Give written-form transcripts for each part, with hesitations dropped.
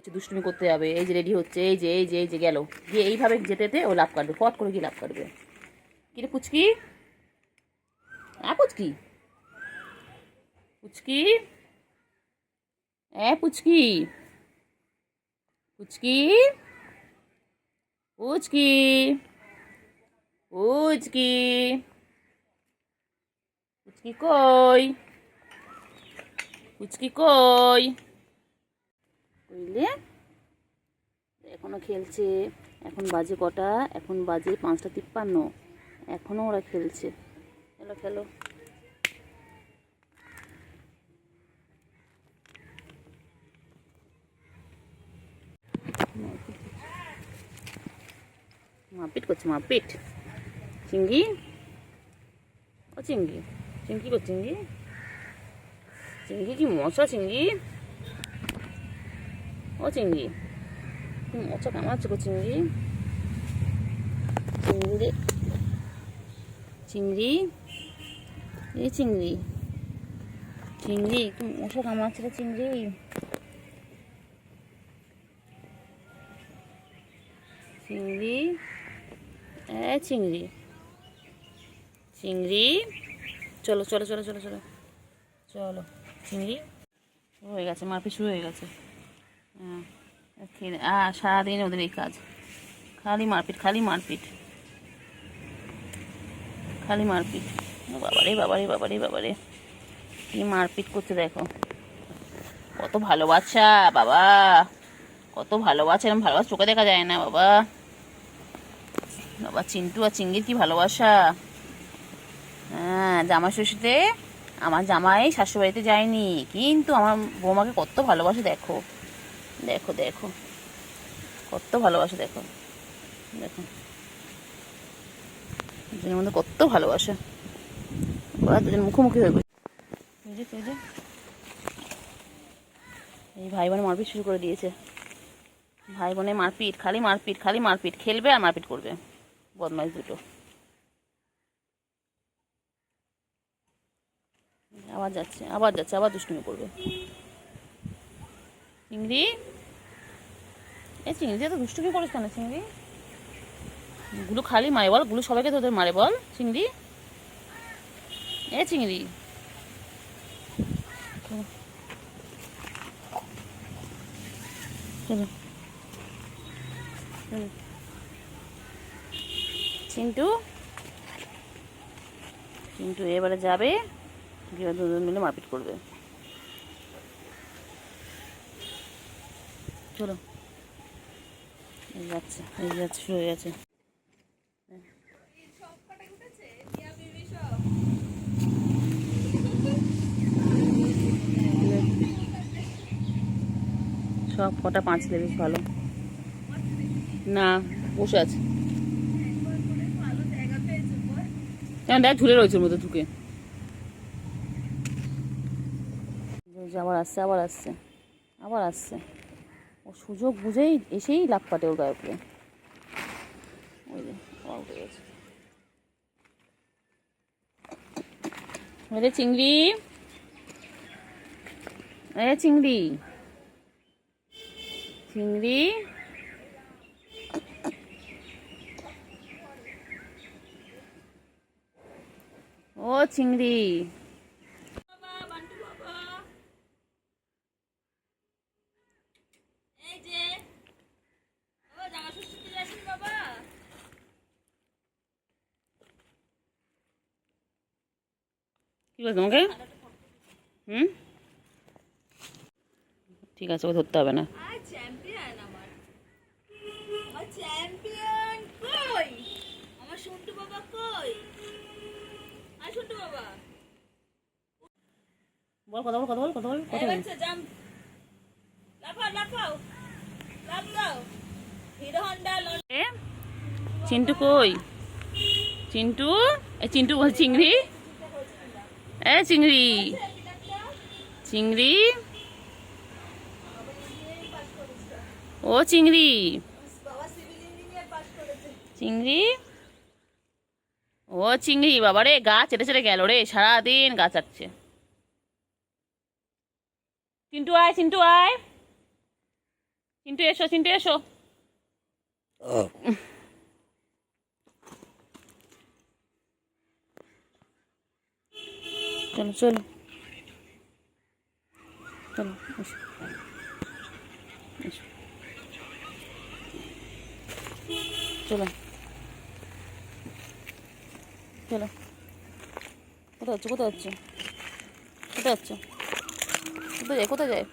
হচ্ছে দুষ্টুমি করতে যাবে, এই যে রেডি হচ্ছে, এই যে গেল, গিয়ে এইভাবে যেতে যেতে ও লাভ কাটবে, ফট করে গিয়ে লাভ কাটবে। কিরে পুচকি, পুচকি, পুচকি, পুচকি, পুচকি, পুচকি, পুচকি, পুচকি কই, পুচকি কই, বুঝলে? এখনো খেলছে। এখন বাজে কটা? এখন বাজে 5টা 53। এখনো ওরা খেলছে। খেলো খেলো। মারপিট করছে, মারপিট। চিঙ্গি, ও চিঙ্গি, চিঙ্গি করছে, চিঙ্গি, চিঙ্গি কি মশা, চিঙ্গি, ও চিঙ্গি কি মশা কামাচ্ছে গো চিংড়ি, চিংড়ি রে, চিংড়ি, এই চিংড়ি, চিংড়ি কি মশা কামাচ্ছে রে চিংড়ি, চিংড়ি, চিংড়ি, চিংড়ি, চলো চলো চলো চলো চলো চলো চিংড়ি। শুরু হয়ে গেছে, মারপিট শুরু হয়ে গেছে। সারাদিন ওদের এই কাজ, খালি মারপিট, খালি মারপিট, খালি মারপিট। বাবারে বাবারে বাবারে বাবারে, কি মারপিট করছে দেখো। কত ভালোবাসা বাবা, কত ভালোবাসা, এরকম ভালোবাসা চোখে দেখা যায় না বাবা। বাবা চিন্টু আর চিংড়ির কি ভালোবাসা। হ্যাঁ, জামাই ষষ্ঠীতে আমার জামাই শাশুড়িবাড়িতে যায়নি, কিন্তু আমার বৌমাকে কত ভালোবাসে দেখো, দেখো দেখো কত ভালোবাসে, দেখো দেখো দুজনের মধ্যে কত ভালোবাসা। ওরা দুজন মুখোমুখি হয়ে গেছে। এই ভাই বোনে মারপিট শুরু করে দিয়েছে। ভাই বোনে মারপিট, খালি মারপিট, খালি মারপিট, খেলবে আর মারপিট করবে, বদমাইশ দুটো। আবার যাচ্ছে, আবার যাচ্ছে, আবার দুষ্টুমি করবে। চিংড়ি, এই চিংড়ি তো দুষ্টুমি করিস কেন চিংড়ি? গুলো খালি মারে বল, গুলো সবাইকে তোদের মারে বল চিংড়ি, এ চিংড়ি। চিন্টু, চিন্টু এবারে যাবে, গিয়ে দুজন মিলে মারপিট করবে। চলো, এই যাচ্ছে, এই যাচ্ছে, শুরু হয়ে গেছে। সব কটা 5 বেশ ভালো না, বসে আছে কেন, দেখ ঝুলে রয়েছে ওর মধ্যে ঢুকে। আবার আসছে, আবার আসছে, আবার আসছে। ও সুযোগ বুঝেই এসেই লাফ কাটে ওর গায়ে উপরে। ওই যে উঠে গেছে। রে চিংড়ি, এ চিংড়ি, চিংড়ি, ও চিংড়ি, কি বলছো তোমাকে? ঠিক আছে, ও ধরতে হবে না। বল কথা বল, কথা বল, কথা বল, কথা বল। চিন্টু কই? চিন্টু, এ চিন্টু বল চিংড়ি, এ চিংড়ি, চিংড়ি, ও চিংড়ি, চিংড়ি, ও চিংড়ি। বাবারে গা চেটে চেটে গেল রে, সারাদিন গা চাটছে। চিন্টু আয়, চিন্টু আয়, চিন্টু এসো, চিন্টু এসো। চলো চলো চলো, এসো এসো, চলো চলো। কোথায় যাচ্ছ, কোথায় যাচ্ছ, কোথায় যাচ্ছ, কোথায় যায়, কোথায় যায়?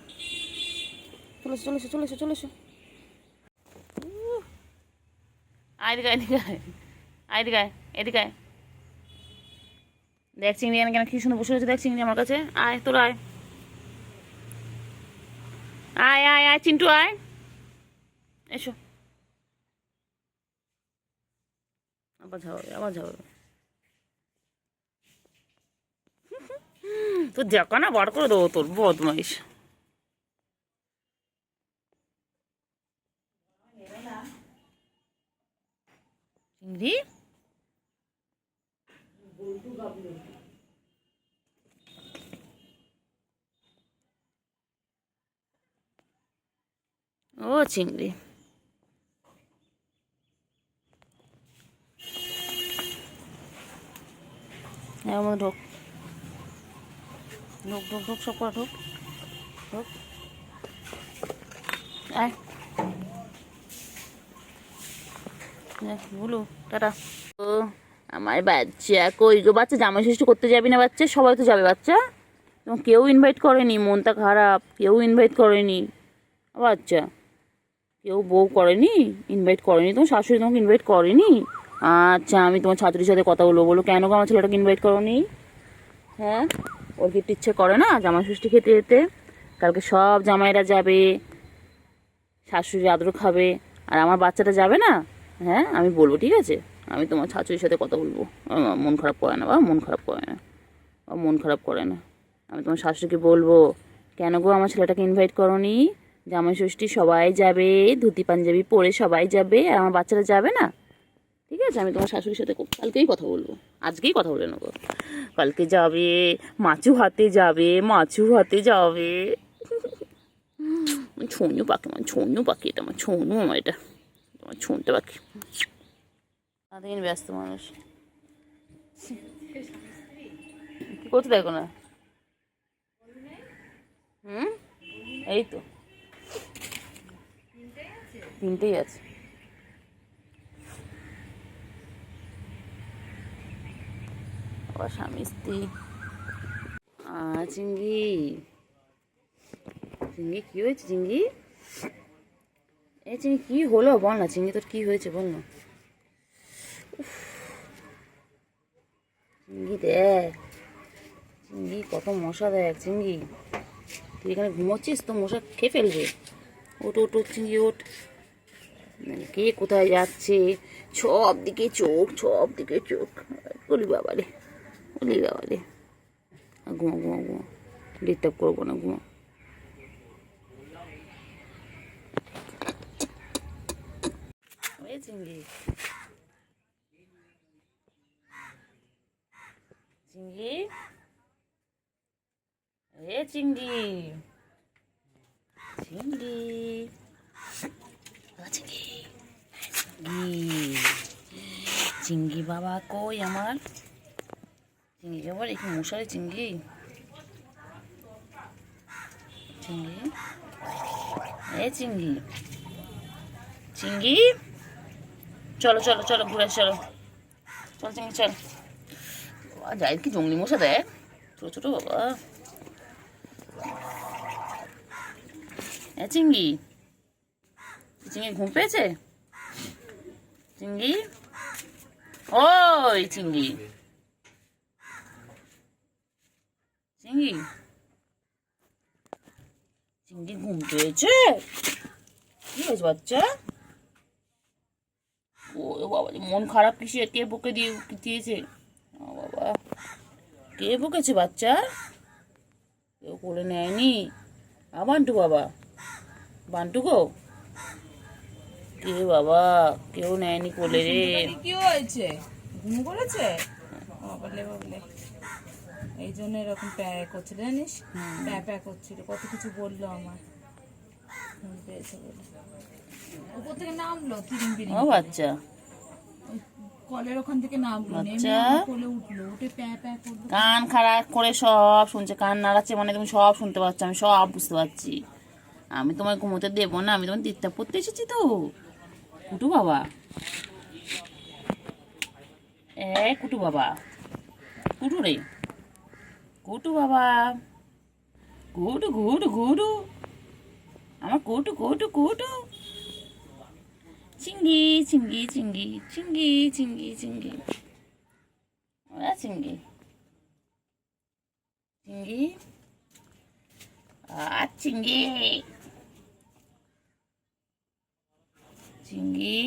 চলে এসো, চলে এসো, চলে এসো, চলে এসো। আয় এদিকে, এদিকে আয়, এদিকে আয়, এদিকে আয়। দেখ চিংড়ি এখানে কেন কি সুন্দর বসে রয়েছে, দেখ চিংড়ি আমার কাছে। আয় তোরা আয়, আয় আয় আয় চিন্টু আয়, এসো। আবার ঝাড়াবে, আবার ঝাড়াবে। তোর জাকা না বার করে দেবো, তোর বদমাইশ। চিংড়ি ও চিংড়ি, এর মধ্যে ঢোক, ঢোক ঢোক ঢোক, সব করা ঢোক, ঢোক, আয় বলু টাটা। ও আমার বাচ্চা কই গো, বাচ্চা জামাই ষষ্ঠী করতে যাবি না? বাচ্চা সবাই তো যাবে, বাচ্চা তোমার কেউ ইনভাইট করেনি, মনটা খারাপ, কেউ ইনভাইট করেনি। বাচ্চা কেউ বউ করেনি, ইনভাইট করেনি, তোমার শাশুড়ি তোমাকে ইনভাইট করেনি? আচ্ছা আমি তোমার ছাত্রীর সাথে কথা বলবো, বলো কেন গো আমার ছেলেটাকে ইনভাইট করোনি? হ্যাঁ, ওর কি একটু ইচ্ছে করে না জামাই ষষ্ঠী খেতে যেতে? কালকে সব জামাইরা যাবে, শাশুড়ি আদর খাবে, আর আমার বাচ্চাটা যাবে না? হ্যাঁ আমি বলবো, ঠিক আছে, আমি তোমার শাশুড়ির সাথে কথা বলবো। মন খারাপ করে না বাবা, মন খারাপ করে না, মন খারাপ করে না। আমি তোমার শাশুড়িকে বলবো, কেন গো আমার ছেলেটাকে ইনভাইট করোনি? জামাই ষষ্ঠী সবাই যাবে, ধুতি পাঞ্জাবি পরে সবাই যাবে, আর আমার বাচ্চারা যাবে না? ঠিক আছে, আমি তোমার শাশুড়ির সাথে কালকেই কথা বলবো, আজকেই কথা বলে নেবো। কালকে যাবে, মাছু হাতে যাবে, মাছু হাতে যাবে। ছনু পাখি, আমার ছনু পাখি, এটা আমার ছনু, আমার এটা তোমার ছুনতে পাখি। সারাদিন ব্যস্ত মানুষ, কি করতে দেখো না? এই তো তিনটেই আছে। আবার স্বামী স্ত্রী। চিংড়ি, চিংড়ি কি হয়েছে চিংড়ি? এই চিংড়ি কি হলো বল না, চিংড়ি তোর কি হয়েছে বল না। চিংড়ি দেখ, চিংড়ি কত মশা, দেখ চিংড়ি, তুই এখানে ঘুমোচ্ছিস তো মশা খেয়ে ফেলবে। ওট ওট ওট চিংড়ি ওট, কে কোথায় যাচ্ছে, সব দিকে চোখ, সব দিকে চোখ। বলি বাবা রে, বলি বাবা রে, ঘুমো ঘুমো ঘুমো, ডিস্টার্ব করবো না, ঘুমো। চিংড়ি, চিংড়ি, এ চিংড়ি, চিংড়ি, চিংড়ি, চিংড়ি বাবা কই আমার চিংড়ি? আবার একটু মশারি চিংড়ি, চিংড়ি, এ চিংড়ি, চিংড়ি, চলো চলো চলো ঘুরে চলো, চল চিংড়ি চল। যাই কি জঙ্গলি মশা দেখ, ছোট ছোট বাবা। হ্যাঁ চিংড়ি, চিংড়ি ঘুম পেয়েছে? চিংড়ি, ওই চিংড়ি, চিংড়ি, চিংড়ি ঘুম পেয়েছে? কি হয়েছে বাচ্চা? ও বাবা, মন খারাপ কিসে, কে বকে দিয়েছে? বাবা, কে বকেছে বাচ্চা? কেউ কোলে নেয়নি? বান্টু বাবা, বান্টু গো, কে বাবা, কেউ নেয়নি কোলে রে। কি হয়েছে, ঘুম করেছে? বাবলে বাবলে, এই জন্য এরকম প্যাঁ করছিল জানিস, প্যাঁ প্যাঁ করছিল, কত কিছু বললো আমার। ঘুম পেয়েছে বলে উপর থেকে নামলো তিরিং বিরিং ও বাচ্চা, কলের ওখান থেকে নামলো, নেমে আচ্ছা। আমার কোলে উঠলো, উঠে প্যা প্যা করলো। কান খারাপ করে সব শুনছে, কান নাড়াচ্ছে মানে তুমি সব শুনতে পাচ্ছ, আমি সব বুঝতে পারছি। আমি তোমায় ঘুমোতে দেবো না, আমি তোমার দিকটা পড়তে এসেছি তো। কুটু বাবা, কুটু বাবা, কুটু রে, কুটু বাবা, কুটু কুটু কুটু, আমার কুটু কুটু কুটু, চিঙ্গি চিঙ্গি চিঙ্গি চিঙ্গি চিঙ্গি চিঙ্গি, চিঙ্গি চিঙ্গি, চিঙ্গি চিঙ্গি,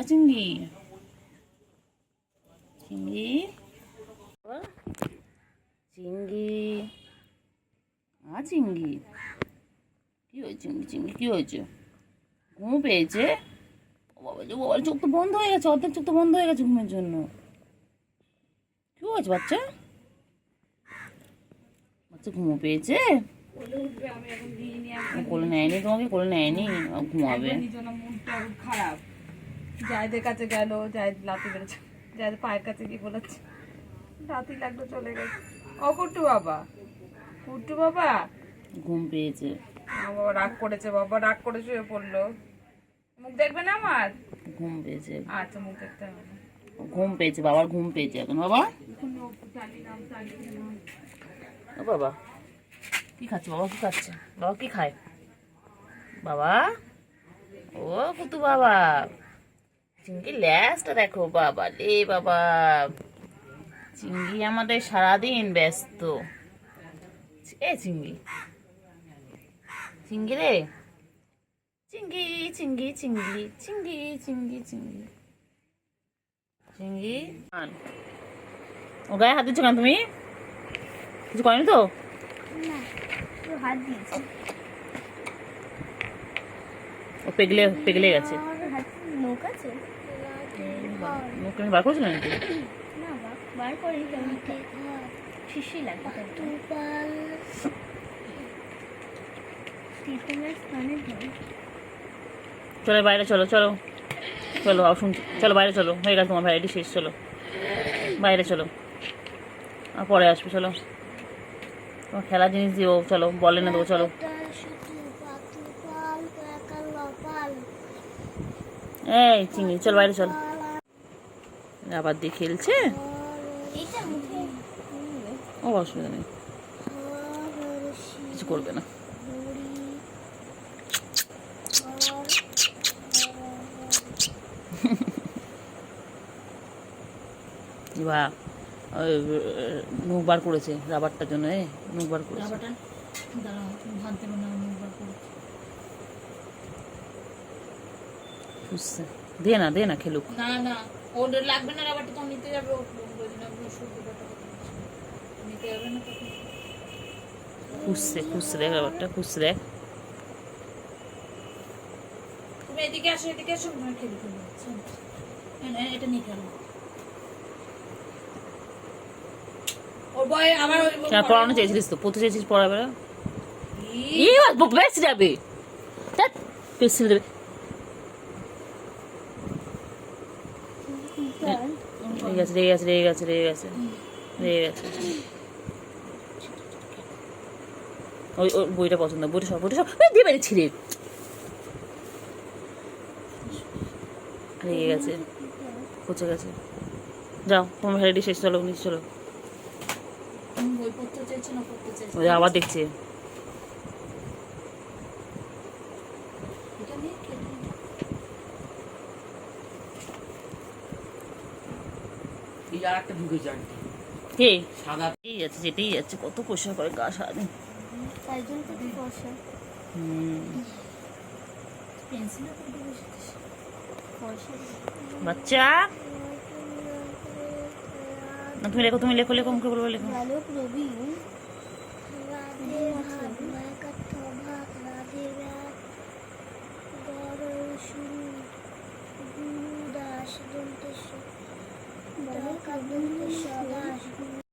চিঙ্গি চিঙ্গি চিঙ্গি, চিঙ্গি, কি হয়েছে চিঙ্গি চিঙ্গি, কি হয়েছে? ঘুম পেয়েছে? ও বাবা যে, বাবার চোখ তো বন্ধ হয়ে গেছে, অর্ধেক চোখ তো বন্ধ হয়ে গেছে ঘুমের জন্য। কি হয়েছে বাচ্চা? বাচ্চা ঘুমো পেয়েছে? কোলে উঠবে, আমি এখন দিইনি, একদম কোলে নেয়নি তোমাকে, কোলে নেয়নি, ঘুমাবে। নিজের মুডটা খারাপ। জায়দের কাছে গেল, জায়দ লাথি বেড়েছে, জায়দ পায়ের কাছে গিয়ে বলেছে লাথি লাগলো, চলে গেছে। ও কুট্টু বাবা, কুট্টু বাবা, ঘুম পেয়েছে, বাবা রাগ করেছে, বাবা রাগ করে শুয়ে পড়লো। মুখ দেখবে না আমার? ঘুম পেয়েছে, আচ্ছা, মুখ দেখতে হবে না। ঘুম পেয়েছে, বাবার ঘুম পেয়েছে এখন। বাবা, ও বাবা কি খাচ্ছে? বাবা কি খাচ্ছে? বাবা কি খায়? বাবা, ও কুতু বাবা, চিঙ্গি ল্যাসটা দেখো বাবা রে বাবা। চিঙ্গি আমাদের সারাদিন ব্যস্ত। চিঙ্গি, চিঙ্গি রে, চিঙ্গি চিঙ্গি চিঙ্গি চিঙ্গি চিঙ্গি চিঙ্গি চিঙ্গি। ও গায়ে হাত দিচ্ছ কেন তুমি? কিছু করেনি তো? হাত দিয়েছি, ও পেগলে পেগলে গেছে। নখ আছে মুখ বার করছিল নাকি? না, বার করি, শিশি লাগবে টিফিনের স্থানে ধর। চলো বাইরে, চলো চলো চলো, শুনছি, চলো বাইরে চলো, হয়ে গেছে তোমার ভ্যারাইটি শেষ, চলো বাইরে চলো, আর পরে আসবে, চলো তোমার খেলার জিনিস দিও, চলো বলে না দেবো, চলো। এই চিংড়ি, চল বাইরে চল। আবার দিয়ে খেলছে, ও অসুবিধা নেই, কিছু করবে না। বা মুখ বার করেছে রাবারটার জন্য, মুখ বার করেছে। বুঝছে, দে না দে না খেলুক। না না, ওর লাগবে না রাবারটা, তো নিতে যাবে, নিতে যাবে না। খুঁজছে খুঁজছে, দেখ রাবারটা খুঁজছে, দেখ। তুমি এদিকে আসো, এদিকে আসো, খেলে খেলো, এটা নিয়ে খেলো। ওর বয় আমার পড়ানো চেয়েছিলিস তো, পড়তে চেয়েছিস, পড়াবে না, বেশি যাবে, বেশি দেবে। রেগে গেছে রেগে গেছে রেগে গেছে রেগে গেছে রেগে গেছে। ওই ওর বইটা পছন্দ, বইটা সব দিয়ে বেড়েছি রে, রেগে গেছে, পচে গেছে। যাও তোমার ভ্যারাইটি শেষ, চলো নিচে চলো। বই পড়তে চাইছে না, পড়তে চাইছে, ওই আবার দেখছে। এটা নিয়ে খেলে কে এই যাচ্ছে, যেতেই যাচ্ছে, কত পোষা করে গা সারাদিন। তাই জন্য তো বসা পেন্সিল বাচ্চা, না তুমি লেখো, তুমি লেখো, লেখো মুখে বলবো, লেখো। ভালো প্রবীণ রাধে ভাত মায়াকাত্থ ভাত রাধে রাত শুরু গুরু দাস দন্তেশ দাস